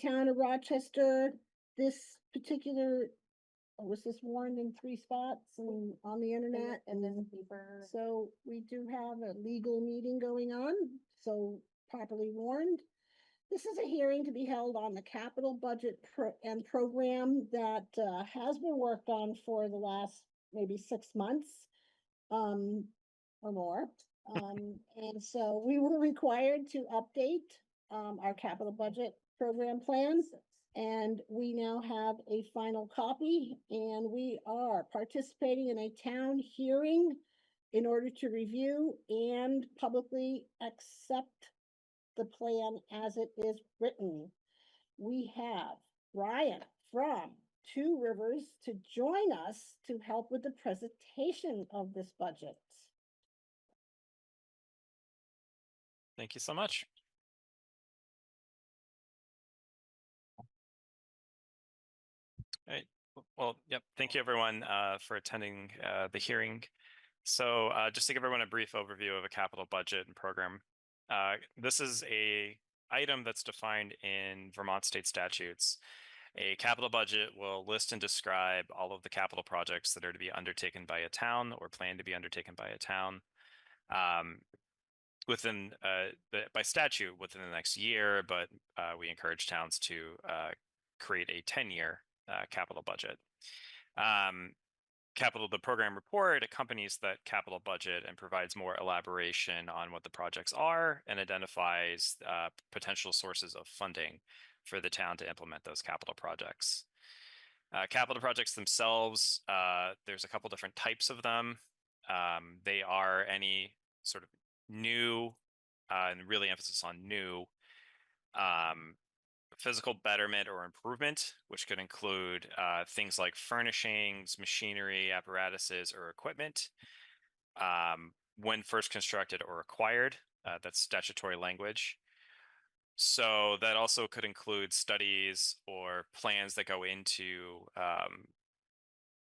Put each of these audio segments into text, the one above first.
town of Rochester. This particular, was this warned in 3 spots and on the internet and then paper. so we do have a legal meeting going on, so properly warned. This is a hearing to be held on the capital budget and program that has been worked on for the last maybe 6 months or more. And so we were required to update our capital budget program plans. And we now have a final copy, and we are participating in a town hearing in order to review and publicly accept the plan as it is written. We have Ryan from Two Rivers to join us to help with the presentation of this budget. Thank you so much. All right. Well, yep. Thank you everyone for attending the hearing. So just to give everyone a brief overview of a capital budget and program. This is a item that's defined in Vermont state statutes. A capital budget will list and describe all of the capital projects that are to be undertaken by a town or planned to be undertaken by a town within by statute within the next year, but we encourage towns to create a 10-year capital budget. The program report accompanies that capital budget and provides more elaboration on what the projects are and identifies potential sources of funding for the town to implement those capital projects. Capital projects themselves, there's a couple different types of them. They are any sort of new, and really emphasis on new, physical betterment or improvement, which could include things like furnishings, machinery, apparatuses, or equipment when first constructed or acquired. That's statutory language. So that also could include studies or plans that go into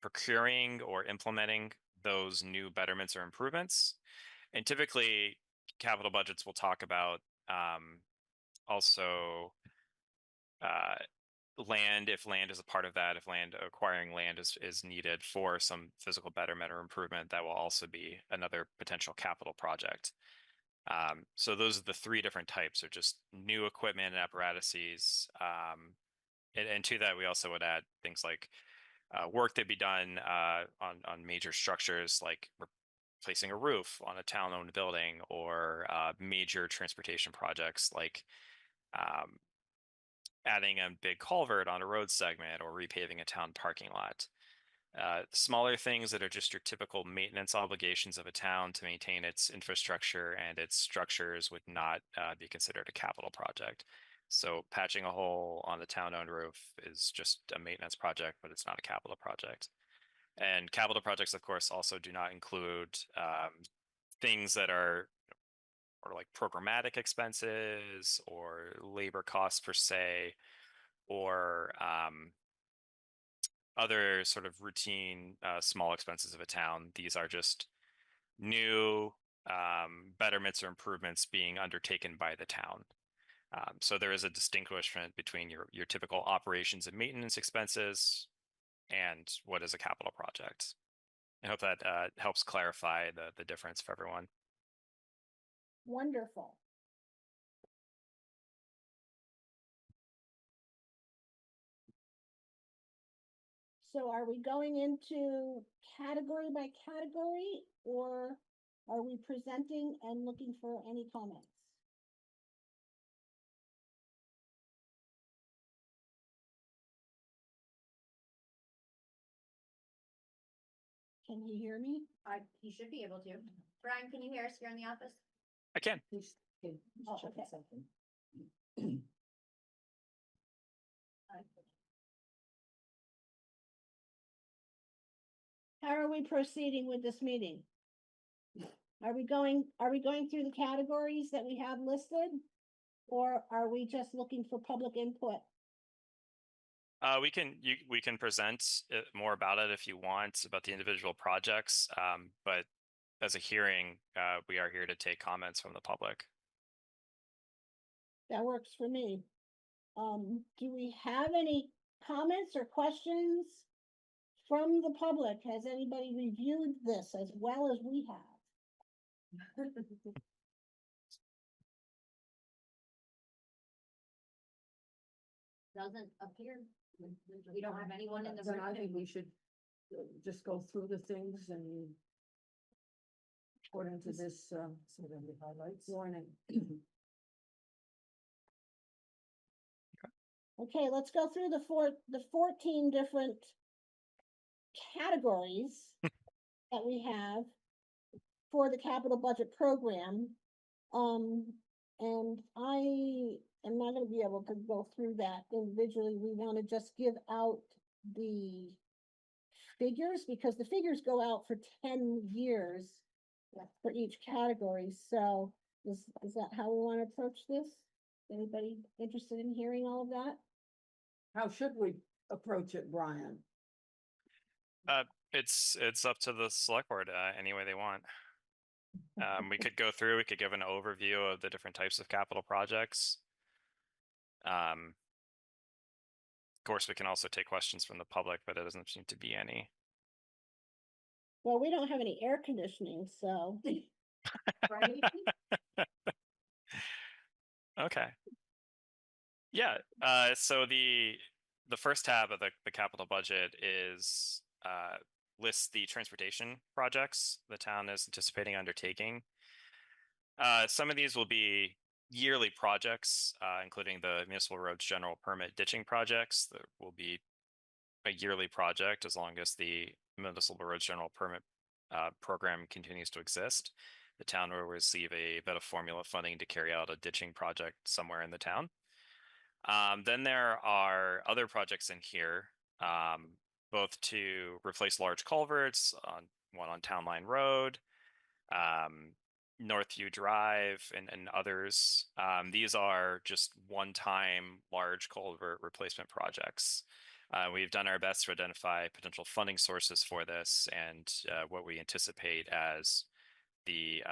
procuring or implementing those new betterments or improvements. And typically, capital budgets will talk about also land, if land is a part of that, if acquiring land is needed for some physical betterment or improvement, that will also be another potential capital project. So those are the 3 different types, are just new equipment and apparatuses. And to that, we also would add things like work that be done on major structures, like replacing a roof on a town-owned building, or major transportation projects like adding a big culvert on a road segment or repaving a town parking lot. Smaller things that are just your typical maintenance obligations of a town to maintain its infrastructure and its structures would not be considered a capital project. So patching a hole on a town-owned roof is just a maintenance project, but it's not a capital project. And capital projects, of course, also do not include things that are or like programmatic expenses or labor costs per se, or other sort of routine small expenses of a town. These are just new betterments or improvements being undertaken by the town. So there is a distinguishment between your typical operations and maintenance expenses and what is a capital project. I hope that helps clarify the difference for everyone. Wonderful. So are we going into category by category, or are we presenting and looking for any comments? Can he hear me? He should be able to. Brian, can you hear us here in the office? I can. Please, oh, okay. Something. How are we proceeding with this meeting? Are we going through the categories that we have listed, or are we just looking for public input? We can present more about it if you want, about the individual projects, but as a hearing, we are here to take comments from the public. That works for me. Do we have any comments or questions from the public? Has anybody reviewed this as well as we have? Doesn't appear, we don't have anyone in the Then I room. think we should just go through the things and according to this, so then the highlights. Warning. Okay, let's go through the 14 different categories that we have for the capital budget program. And I am not gonna be able to go through that individually. We wanna just give out the figures because the figures go out for 10 years for each category. So is that how we wanna approach this? Anybody interested in hearing all of that? How should we approach it, Brian? It's up to the select board any way they want. We could go through, we could give an overview of the different types of capital projects. Of course, we can also take questions from the public, but it doesn't seem to be any. Well, we don't have any air conditioning, so. Right? Okay. Yeah, so the first tab of the capital budget is lists the transportation projects the town is anticipating undertaking. Some of these will be yearly projects, including the municipal roads general permit ditching projects. That will be a yearly project as long as the municipal roads general permit program continues to exist. The town will receive a bit of formula funding to carry out a ditching project somewhere in the town. Then there are other projects in here, both to replace large culverts, one on Town Line Road, Northview Drive, and others. These are just one-time large culvert replacement projects. We've done our best to identify potential funding sources for this and what we anticipate as the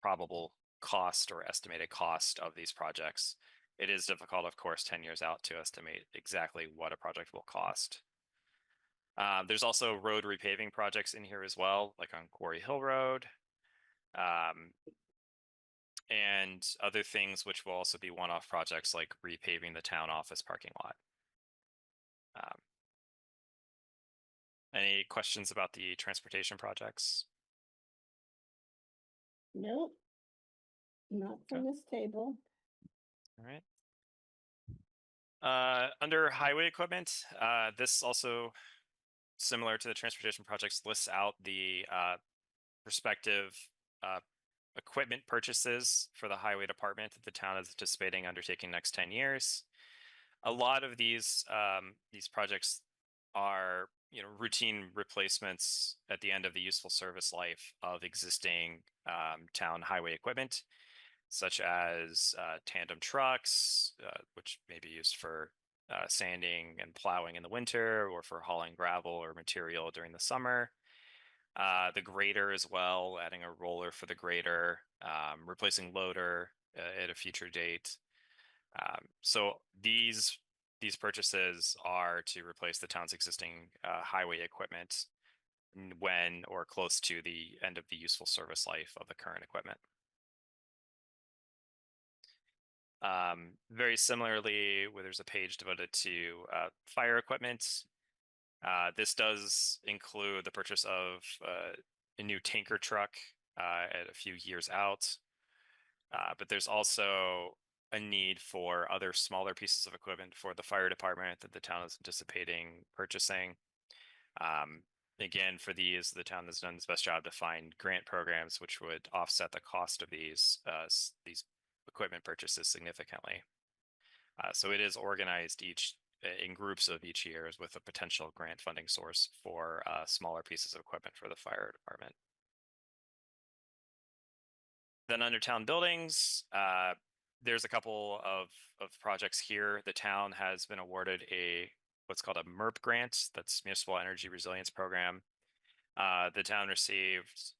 probable cost or estimated cost of these projects. It is difficult, of course, 10 years out to estimate exactly what a project will cost. There's also road repaving projects in here as well, like on Quarry Hill Road. And other things which will also be one-off projects like repaving the town office parking lot. Any questions about the transportation projects? Nope. Not from this table. All right. Under highway equipment, this also, similar to the transportation projects, lists out the prospective equipment purchases for the highway department that the town is anticipating undertaking next 10 years. A lot of these projects are routine replacements at the end of the useful service life of existing town highway equipment, such as tandem trucks, which may be used for sanding and plowing in the winter or for hauling gravel or material during the summer. The grader as well, adding a roller for the grader, replacing loader at a future date. So these purchases are to replace the town's existing highway equipment when or close to the end of the useful service life of the current equipment. Very similarly, where there's a page devoted to fire equipment. This does include the purchase of a new tanker truck at a few years out. But there's also a need for other smaller pieces of equipment for the fire department that the town is anticipating purchasing. Again, for these, the town has done its best job to find grant programs which would offset the cost of these equipment purchases significantly. So it is organized in groups of each year with a potential grant funding source for smaller pieces of equipment for the fire department. Then under town buildings, there's a couple of projects here. The town has been awarded what's called a MERP grant, that's Municipal Energy Resilience Program. The town received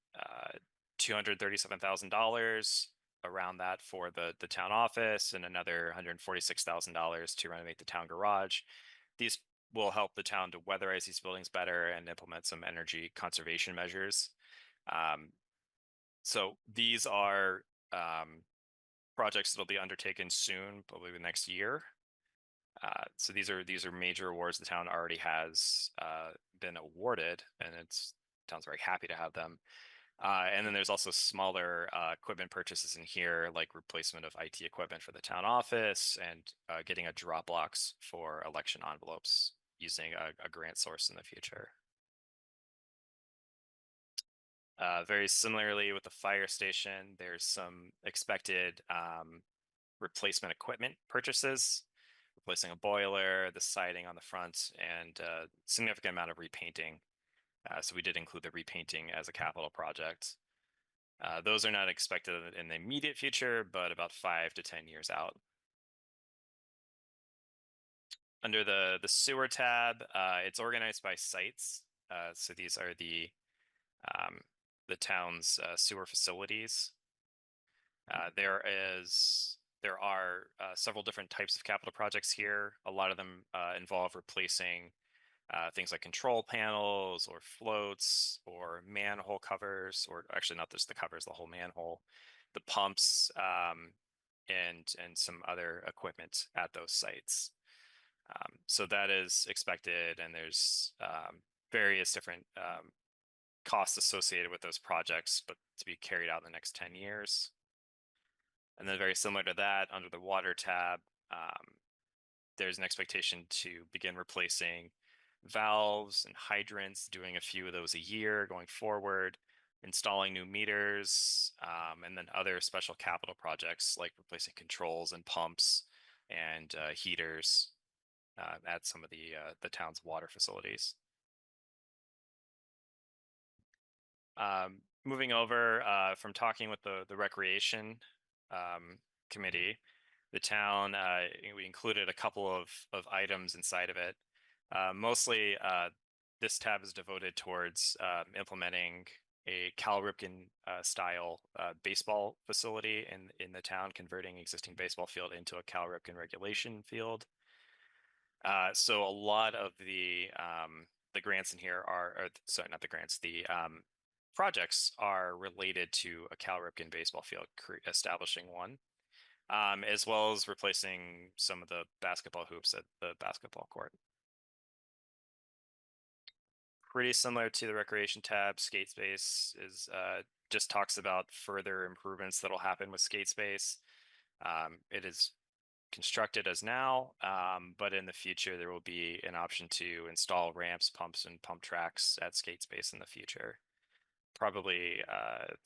$237,000 around that for the town office and another $146,000 to renovate the town garage. These will help the town to weatherize these buildings better and implement some energy conservation measures. So these are projects that'll be undertaken soon, probably the next year. So these are major awards the town already has been awarded, and town's very happy to have them. And then there's also smaller equipment purchases in here, like replacement of IT equipment for the town office and getting a drop box for election envelopes using a grant source in the future. Very similarly with the fire station, there's some expected replacement equipment purchases, replacing a boiler, the siding on the front, and a significant amount of repainting. So we did include the repainting as a capital project. Those are not expected in the immediate future, but about 5 to 10 years out. Under the sewer tab, it's organized by sites. So these are the town's sewer facilities. There are several different types of capital projects here. A lot of them involve replacing things like control panels or floats or manhole covers, or actually not just the covers, the whole manhole, the pumps, and some other equipment at those sites. So that is expected, and there's various different costs associated with those projects, but to be carried out in the next 10 years. And then very similar to that, under the water tab, there's an expectation to begin replacing valves and hydrants, doing a few of those a year going forward, installing new meters, and then other special capital projects like replacing controls and pumps and heaters at some of the town's water facilities. Moving over from talking with the recreation committee, the town, we included a couple of items inside of it. Mostly, this tab is devoted towards implementing a Cal Ripken style baseball facility in the town, converting existing baseball field into a Cal Ripken regulation field. So a lot of the grants in here sorry, not the grants, the projects are related to a Cal Ripken baseball field, establishing one, as well as replacing some of the basketball hoops at the basketball court. Pretty similar to the recreation tab, skate space is just talks about further improvements that'll happen with skate space. It is constructed as now, but in the future there will be an option to install ramps, pumps, and pump tracks at skate space in the future. Probably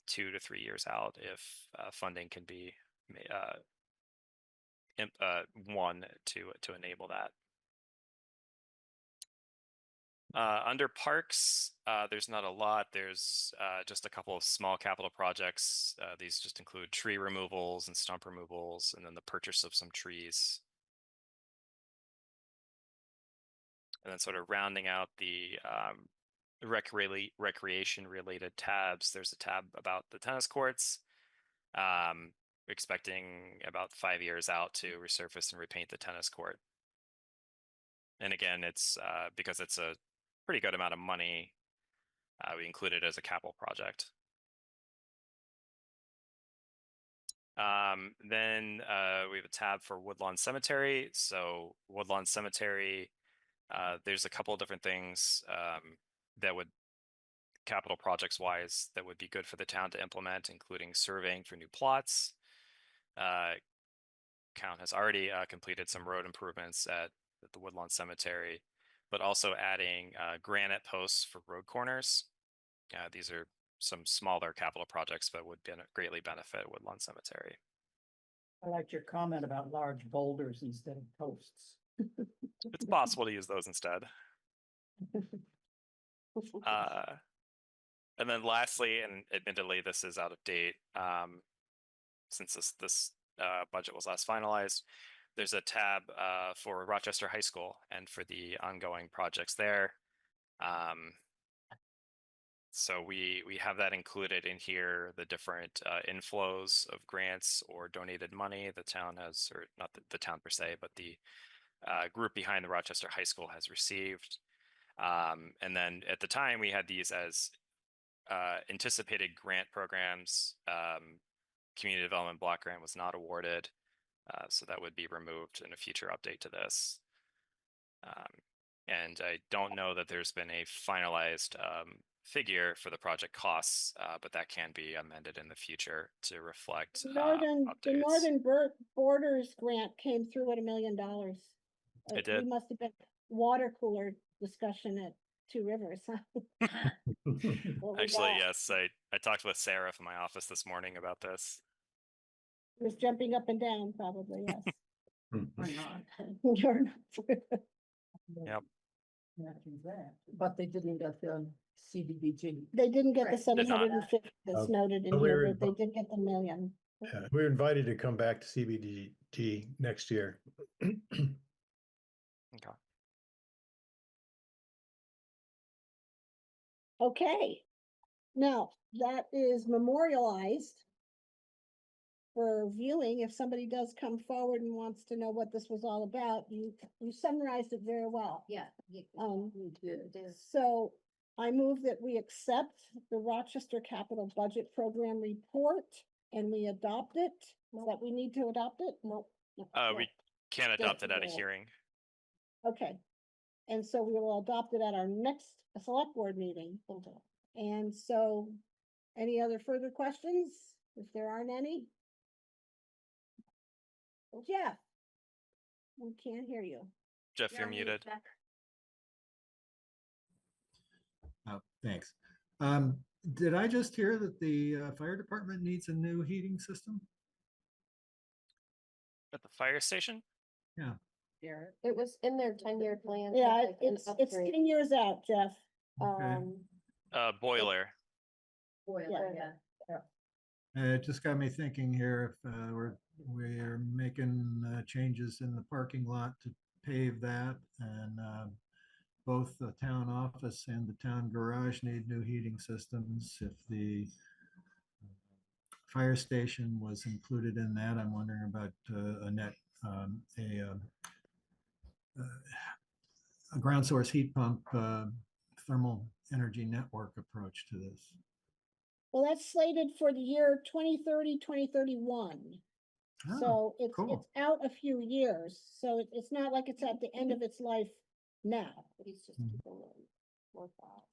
2 to 3 years out if funding can be won to enable that. Under parks, there's not a lot. There's just a couple of small capital projects. These just include tree removals and stump removals, and then the purchase of some trees. And then sort of rounding out the recreation-related tabs, there's a tab about the tennis courts. Expecting about 5 years out to resurface and repaint the tennis court. And again, it's because it's a pretty good amount of money, we include it as a capital project. Then we have a tab for Woodlawn Cemetery. So Woodlawn Cemetery, there's a couple of different things that would, capital projects wise, that would be good for the town to implement, including surveying for new plots. Town has already completed some road improvements at the Woodlawn Cemetery, but also adding granite posts for road corners. These are some smaller capital projects, but would greatly benefit Woodlawn Cemetery. I liked your comment about large boulders instead of posts. It's possible to use those instead. And then lastly, and admittedly this is out of date since this budget was last finalized, there's a tab for Rochester High School and for the ongoing projects there. So we have that included in here, the different inflows of grants or donated money the town has, or not the town per se, but the group behind the Rochester High School has received. And then at the time we had these as anticipated grant programs. Community Development Block Grant was not awarded, so that would be removed in a future update to this. And I don't know that there's been a finalized figure for the project costs, but that can be amended in the future to reflect The updates. Northern Borders grant came through at $1 million. It did? We must have been water cooler discussion at Two Rivers, huh? What we Actually, got. yes, I talked with Sarah from my office this morning about this. It was jumping up and down, probably, yes. Or not. You're not. Yep. But they didn't get the CDBG. They didn't get the Right. Did not. 750 that's noted in but we here, were but they did get the $1 million. Yeah, we were invited to come back to CBDT next year. Okay. Okay, now that is memorialized for viewing. If somebody does come forward and wants to know what this was all about, you summarized it very well. Yeah. Um, It is. So I move that we accept the Rochester Capital Budget Program report and we adopt it. Is that we need to adopt it? No. We can adopt it at a yeah. hearing. Okay, and so we will adopt it at our next select board meeting. And so, any other further questions? If there aren't any? Jeff? We can't hear you. Jeff, you're muted. Thanks. Did I just hear that the fire department needs a new heating system? At the fire station? Yeah. It was in their 10-year plan. Yeah, like an it's upgrade. 10 years out, Jeff. Okay. Boiler. Yeah. It just got me thinking here, if we're making changes in the parking lot to pave that, and both the town office and the town garage need new heating systems. If the fire station was included in that, I'm wondering about a ground source heat pump thermal energy network approach to this. Well, that's slated for the year 2030, 2031. Oh, So it's cool. out a few years, so it's not like it's at the end of its life now. He's just Mhm. keeping it worthwhile.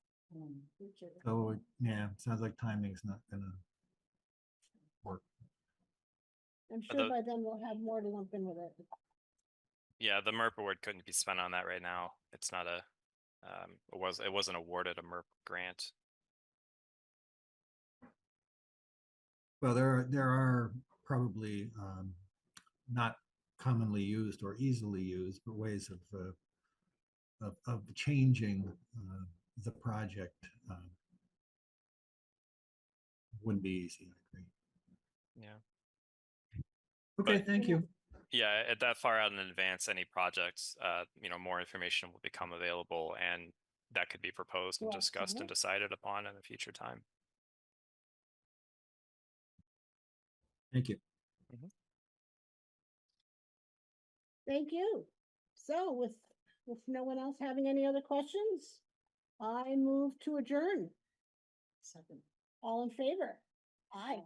So, yeah, sounds like timing's not gonna work. I'm sure the- by then we'll have more to lump in with it. Yeah, the MERP award couldn't be spent on that right now. It's not a, it wasn't awarded a MERP grant. Well, there are probably not commonly used or easily used, but ways of changing the project wouldn't be easy, I agree. Yeah. Okay, But- thank you. Yeah, at that far out in advance, any projects, more information will become available and that could be proposed and Right, discussed and mhm. decided upon in a future time. Thank you. Thank you. So with no one else having any other questions, I move to adjourn. Second. All in favor? Aye.